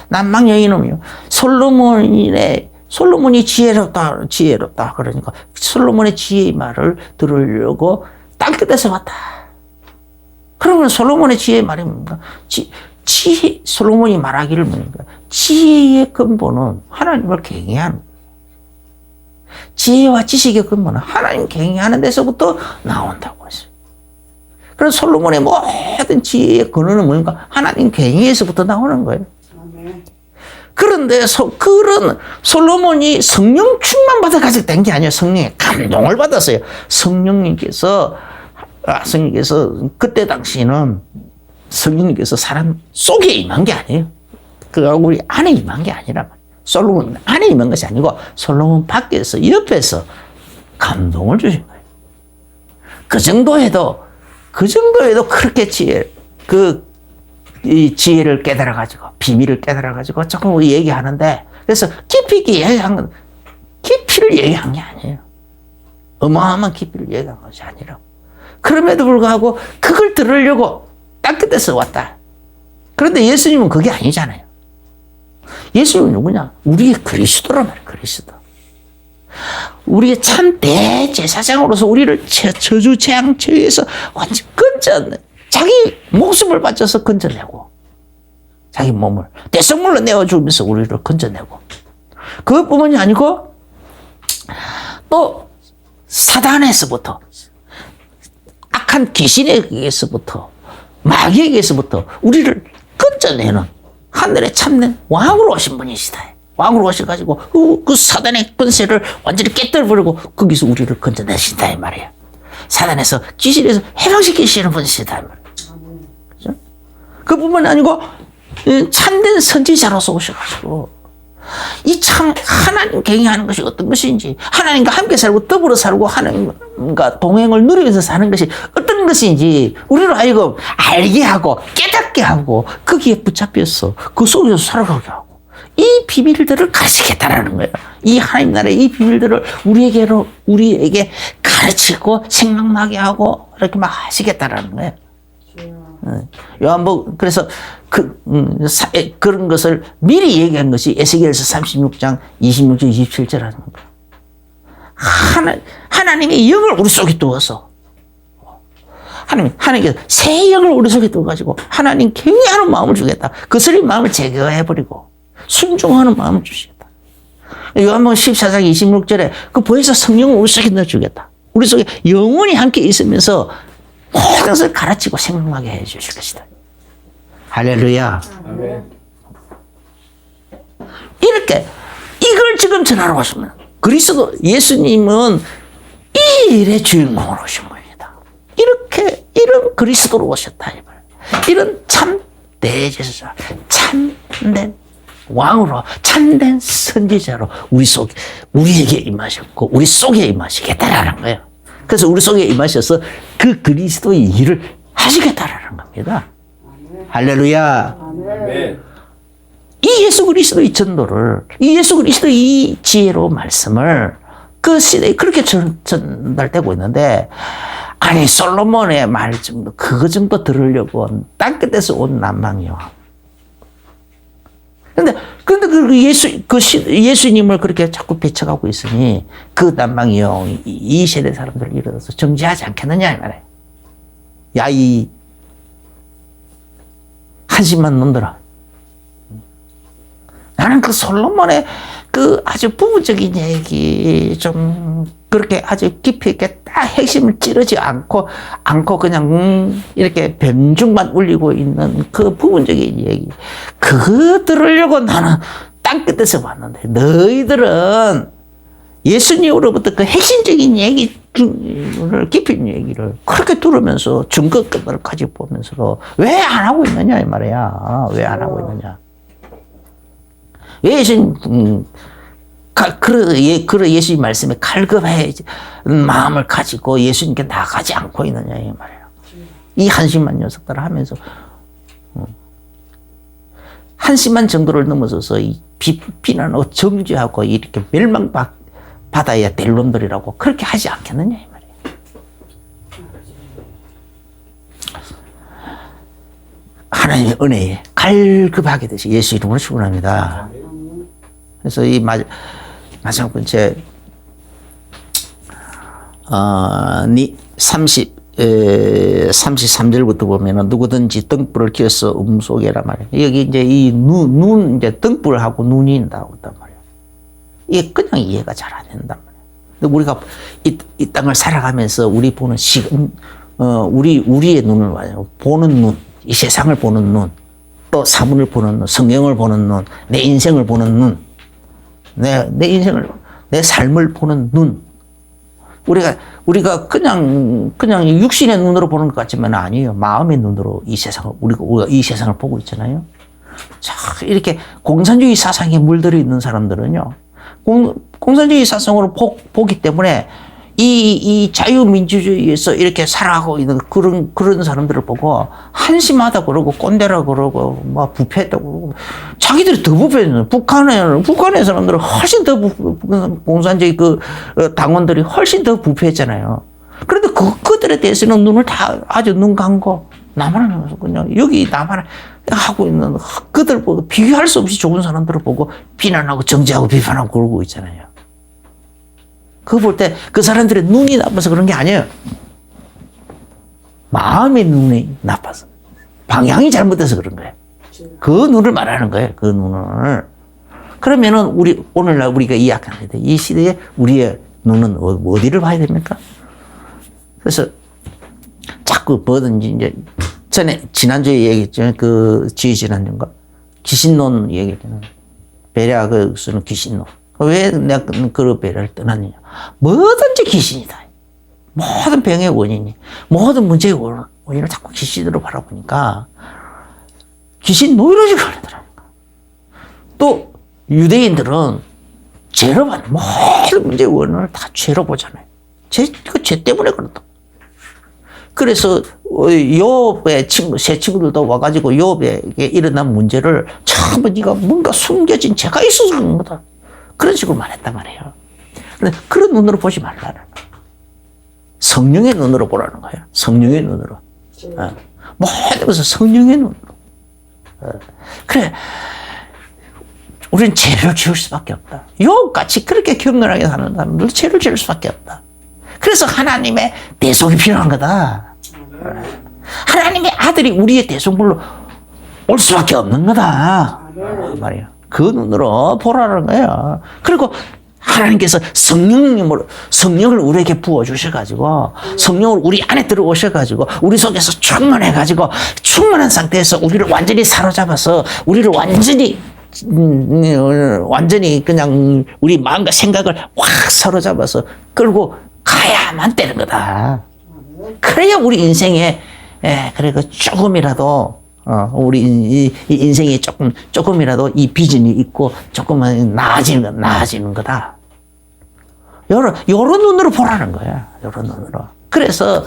남방 여인은요. 솔로몬이 지혜롭다. 그러니까 솔로몬의 지혜의 말을 들으려고 땅끝에서 왔다. 그러면 솔로몬의 지혜의 말이 뭡니까? 솔로몬이 말하기를 뭡니까? 지혜의 근본은 하나님을 경외하는 거예요. 지혜와 지식의 근본은 하나님 경외하는 데서부터 나온다고 했어요. 그래서 솔로몬의 모든 지혜의 근원은 뭡니까? 하나님 경외에서부터 나오는 거예요. 그런데 그런 솔로몬이 성령 충만받아가지고 된 게 아니에요. 성령의 감동을 받았어요. 성령님께서 그때 당시에는 성령님께서 사람 속에 임한 게 아니에요. 우리 안에 임한 게 아니라 솔로몬 안에 임한 것이 아니고 솔로몬 밖에서 옆에서 감동을 주신 거예요. 그 정도에도 그렇게 이 지혜를 깨달아가지고, 비밀을 깨달아가지고 조금 얘기하는데, 그래서 깊이를 얘기한 게 아니에요. 어마어마한 깊이를 얘기한 것이 아니라. 그럼에도 불구하고 그걸 들으려고 땅끝에서 왔다. 그런데 예수님은 그게 아니잖아요. 예수님은 누구냐? 우리의 그리스도란 말이에요, 그리스도. 우리의 참 대제사장으로서 우리를 저주 재앙 처에서 완전 자기 목숨을 바쳐서 건져내고 자기 몸을 대성물로 내어주면서 우리를 건져내고 그것뿐만이 아니고 또 사단에서부터 악한 귀신에게서부터 마귀에게서부터 우리를 건져내는 하늘에 참된 왕으로 오신 분이시다. 왕으로 오셔가지고 그 사단의 권세를 완전히 깨뜨려버리고 거기서 우리를 건져내신다 이 말이에요. 사단에서 귀신에서 해방시키시는 분이시다 이 말이에요. 그죠? 그뿐만 아니고 참된 선지자로서 오셔가지고 이 참 하나님 경외하는 것이 어떤 것인지 하나님과 함께 살고 더불어 살고 하나님과 동행을 누리면서 사는 것이 어떤 것인지 우리로 하여금 알게 하고 깨닫게 하고 거기에 붙잡혀서 그 속에서 살아가게 하고 이 비밀들을 가르치겠다라는 거예요. 이 하나님 나라의 이 비밀들을 우리에게 가르치고 생각나게 하고 이렇게 막 하시겠다라는 거예요. 요한복 그래서 그런 것을 미리 얘기한 것이 에스겔서 36장 26절 27절 하는 거예요. 하나님의 영을 우리 속에 두어서 하나님께서 새 영을 우리 속에 두어가지고 하나님 경외하는 마음을 주겠다. 거스린 마음을 제거해버리고 순종하는 마음을 주시겠다. 요한복음 14장 26절에 그 보혜사 성령을 우리 속에 넣어주겠다. 우리 속에 영원히 함께 있으면서 모든 것을 가르치고 생각나게 해 주실 것이다. 할렐루야. 아멘. 이렇게 이걸 지금 전하러 오십니다. 그리스도 예수님은 이 일의 주인공으로 오신 분이다. 이런 그리스도로 오셨다. 이 말. 이런 참 대제사장, 참된 왕으로, 참된 선지자로 우리에게 임하셨고, 우리 속에 임하시겠다라는 거예요. 그래서 우리 속에 임하셔서 그 그리스도의 일을 하시겠다라는 겁니다. 할렐루야. 아멘. 이 예수 그리스도의 전도를, 이 예수 그리스도의 이 지혜로운 말씀을 그 시대에 그렇게 전달되고 있는데, 아니, 솔로몬의 말 정도, 그거 정도 들으려고 땅끝에서 온 남방이요. 근데 예수님을 그렇게 자꾸 배척하고 있으니, 그 남방이요, 이 세대 사람들을 일어나서 정지하지 않겠느냐, 이 말이에요. 야, 이 한심한 놈들아. 나는 그 솔로몬의 그 아주 부분적인 얘기 좀 그렇게 아주 깊이 있게 딱 핵심을 찌르지 않고 그냥 이렇게 뱀중만 울리고 있는 그 부분적인 얘기, 그거 들으려고 나는 땅끝에서 왔는데, 너희들은 예수님으로부터 그 핵심적인 얘기를, 깊이 있는 얘기를 그렇게 들으면서 증거권을 가지고 보면서도 왜 안 하고 있느냐 이 말이야. 왜 안 하고 있느냐. 왜 예수님 예수님 말씀에 갈급해 마음을 가지고 예수님께 나가지 않고 있느냐 이 말이에요. 이 한심한 녀석들을 하면서 한심한 정도를 넘어서서 비난하고 정죄하고 이렇게 멸망받아야 될 놈들이라고 그렇게 하지 않겠느냐 이 말이에요. 하나님의 은혜에 갈급하게 되시 예수 이름으로 축원합니다. 그래서 이 마지막 번째 33절부터 보면은 누구든지 등불을 켜서 음속에라 말이에요. 여기 이제 이 눈 이제 등불하고 눈이 나온단 말이에요. 이게 그냥 이해가 잘 안 된단 말이에요. 근데 우리가 이 땅을 살아가면서 우리 보는 우리의 눈을 보는 눈, 이 세상을 보는 눈, 또 사문을 보는 눈, 성경을 보는 눈, 내 인생을 보는 눈, 내 인생을, 내 삶을 보는 눈. 우리가 그냥 육신의 눈으로 보는 것 같지만 아니에요. 마음의 눈으로 이 세상을, 우리가 이 세상을 보고 있잖아요. 자, 이렇게 공산주의 사상에 물들어 있는 사람들은요, 공산주의 사상으로 보기 때문에 이 자유민주주의에서 이렇게 살아가고 있는 그런 사람들을 보고 한심하다 그러고 꼰대라 그러고 막 부패했다고 그러고 자기들이 더 부패했는 북한의 사람들은 훨씬 더 공산주의 당원들이 훨씬 더 부패했잖아요. 그런데 그들에 대해서는 눈을 다 아주 눈 감고 나만 하면서 그냥 여기 나만 하고 있는 그들 보고 비교할 수 없이 좋은 사람들을 보고 비난하고 정죄하고 비판하고 그러고 있잖아요. 그거 볼 때 그 사람들의 눈이 나빠서 그런 게 아니에요. 마음의 눈이 나빠서. 방향이 잘못돼서 그런 거예요. 그 눈을 말하는 거예요. 그 눈을. 그러면은 오늘날 우리가 이야기하는데 이 시대에 우리의 눈은 어디를 봐야 됩니까? 그래서 자꾸 뭐든지 이제 지난주에 얘기했죠. 그 지난주인가? 귀신론 얘기했잖아요. 베레아가 쓰는 귀신론. 왜 내가 그 배를 떠났느냐. 뭐든지 귀신이다. 모든 병의 원인이, 모든 문제의 원인을 자꾸 귀신으로 바라보니까 귀신 노이로지 걸리더라니까. 또 유대인들은 죄로 받는 모든 문제의 원인을 다 죄로 보잖아요. 죄 때문에 그렇다. 그래서 요업의 새 친구들도 와가지고 요업에게 일어난 문제를 전부 네가 뭔가 숨겨진 죄가 있어서 그런 거다. 그런 식으로 말했단 말이에요. 그런데 그런 눈으로 보지 말라는 거예요. 성령의 눈으로 보라는 거예요. 성령의 눈으로. 모든 것을 성령의 눈으로. 그래. 우리는 죄를 지을 수밖에 없다. 욥같이 그렇게 경건하게 사는 사람들은 죄를 지을 수밖에 없다. 그래서 하나님의 대속이 필요한 거다. 하나님의 아들이 우리의 대속물로 올 수밖에 없는 거다. 말이에요. 그 눈으로 보라는 거예요. 그리고 하나님께서 성령을 우리에게 부어주셔가지고, 성령을 우리 안에 들어오셔가지고, 우리 속에서 충만해가지고, 충만한 상태에서 우리를 완전히 사로잡아서, 우리를 완전히 그냥 우리 마음과 생각을 확 사로잡아서 끌고 가야만 되는 거다. 그래야 우리 인생에 그래, 그 조금이라도, 우리 이 인생에 조금이라도 이 비전이 있고 조금만 나아지는 거다. 요런 눈으로 보라는 거야. 요런 눈으로. 그래서,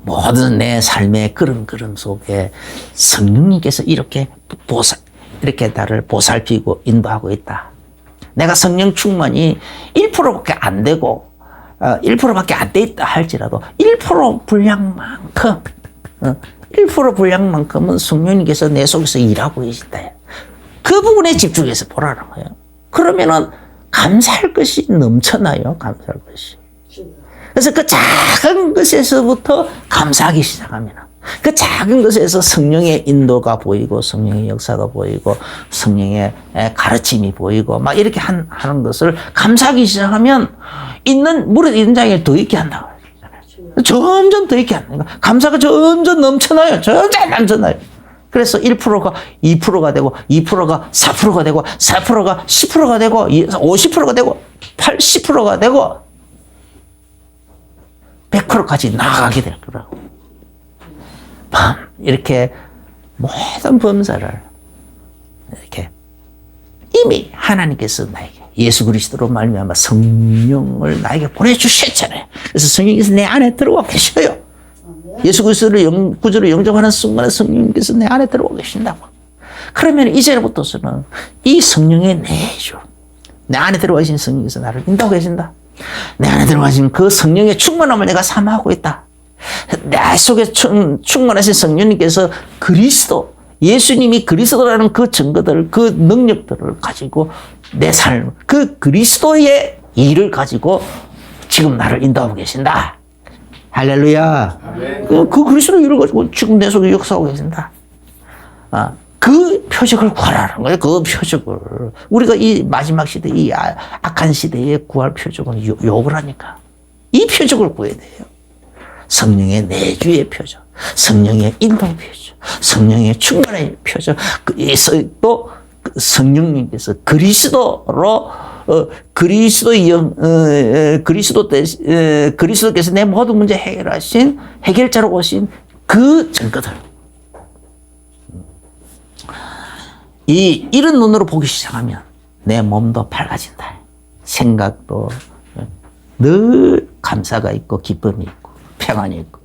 모든 내 삶의 걸음 속에 성령님께서 이렇게 나를 보살피고 인도하고 있다. 내가 성령 충만이 1%밖에 안 되고, 1%밖에 안 돼 있다 할지라도 1% 분량만큼, 1% 분량만큼은 성령님께서 내 속에서 일하고 계신다. 그 부분에 집중해서 보라는 거예요. 그러면은 감사할 것이 넘쳐나요. 감사할 것이. 그래서 그 작은 것에서부터 감사하기 시작하면 그 작은 것에서 성령의 인도가 보이고 성령의 역사가 보이고 성령의 가르침이 보이고 막 이렇게 하는 것을 감사하기 시작하면 무릇 있는 장에 더 있게 한다고. 점점 더 있게 하는 거야. 감사가 점점 넘쳐나요. 점점 넘쳐나요. 그래서 1%가 2%가 되고 2%가 4%가 되고 4%가 10%가 되고 50%가 되고 80%가 되고 100%까지 나아가게 될 거라고. 이렇게 모든 범사를 이렇게 이미 하나님께서 나에게 예수 그리스도로 말미암아 성령을 나에게 보내주셨잖아요. 그래서 성령께서 내 안에 들어와 계셔요. 예수 그리스도를 구주로 영접하는 순간에 성령님께서 내 안에 들어와 계신다고. 그러면 이제부터서는 이 성령의 내주, 내 안에 들어와 계신 성령께서 나를 인도하고 계신다. 내 안에 들어가신 그 성령의 충만함을 내가 사모하고 있다. 내 속에 충만하신 성령님께서 예수님이 그리스도라는 그 증거들, 그 능력들을 가지고 내 삶, 그 그리스도의 일을 가지고 지금 나를 인도하고 계신다. 할렐루야. 그 그리스도의 일을 가지고 지금 내 속에 역사하고 계신다. 그 표적을 구하라는 거예요. 그 표적을. 우리가 이 마지막 시대, 이 악한 시대에 구할 표적은 욕을 하니까. 이 표적을 구해야 돼요. 성령의 내주의 표적, 성령의 인도 표적, 성령의 충만의 표적, 또 성령님께서 그리스도께서 내 모든 문제 해결자로 오신 그 증거들. 이런 눈으로 보기 시작하면 내 몸도 밝아진다. 생각도 늘 감사가 있고 기쁨이 있고 평안이 있고.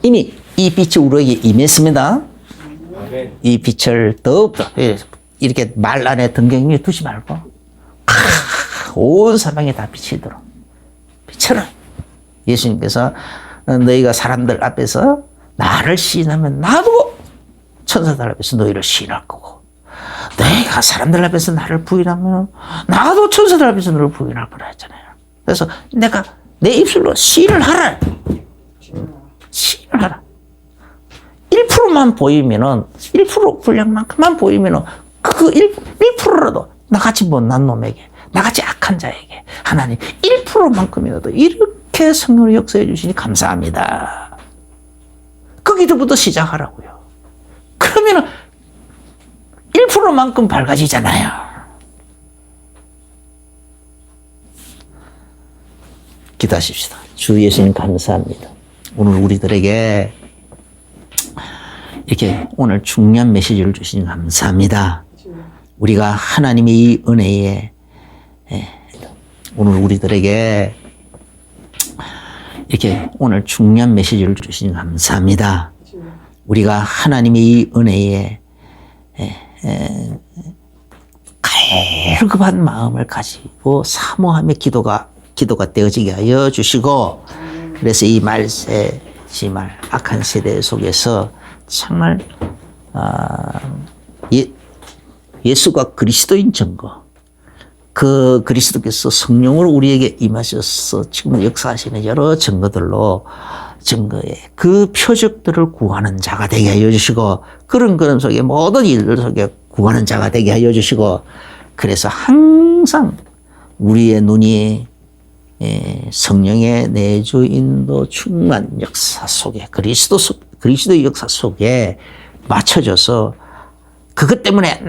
이미 이 빛이 우리에게 임했습니다. 이 빛을 더욱더 이렇게 말 안에 등경 위에 두지 말고 온 사방에 다 빛이 들어. 빛처럼 예수님께서 너희가 사람들 앞에서 나를 시인하면 나도 천사들 앞에서 너희를 시인할 거고, 내가 사람들 앞에서 나를 부인하면 나도 천사들 앞에서 너를 부인할 거라 했잖아요. 그래서 내가 내 입술로 시인을 하라. 시인을 하라. 1%만 보이면은 1% 분량만큼만 보이면은 그 1%라도 나같이 못난 놈에게, 나같이 악한 자에게 하나님 1%만큼이라도 이렇게 성령을 역사해 주시니 감사합니다. 거기서부터 시작하라고요. 그러면은 1%만큼 밝아지잖아요. 기도하십시다. 주 예수님 감사합니다. 오늘 우리들에게 이렇게 오늘 중요한 메시지를 주시니 감사합니다. 우리가 하나님의 이 은혜에 오늘 우리들에게 이렇게 오늘 중요한 메시지를 주시니 감사합니다. 우리가 하나님의 이 은혜에 갈급한 마음을 가지고 사모하며 기도가 되어지게 하여 주시고, 그래서 이 말세지말 악한 세대 속에서 정말 예수가 그리스도인 증거, 그 그리스도께서 성령으로 우리에게 임하셔서 지금 역사하시는 여러 증거에 그 표적들을 구하는 자가 되게 하여 주시고, 그런 속에 모든 일들 속에 구하는 자가 되게 하여 주시고, 그래서 항상 우리의 눈이 성령의 내주 인도 충만 역사 속에 그리스도의 역사 속에 맞춰져서 그것 때문에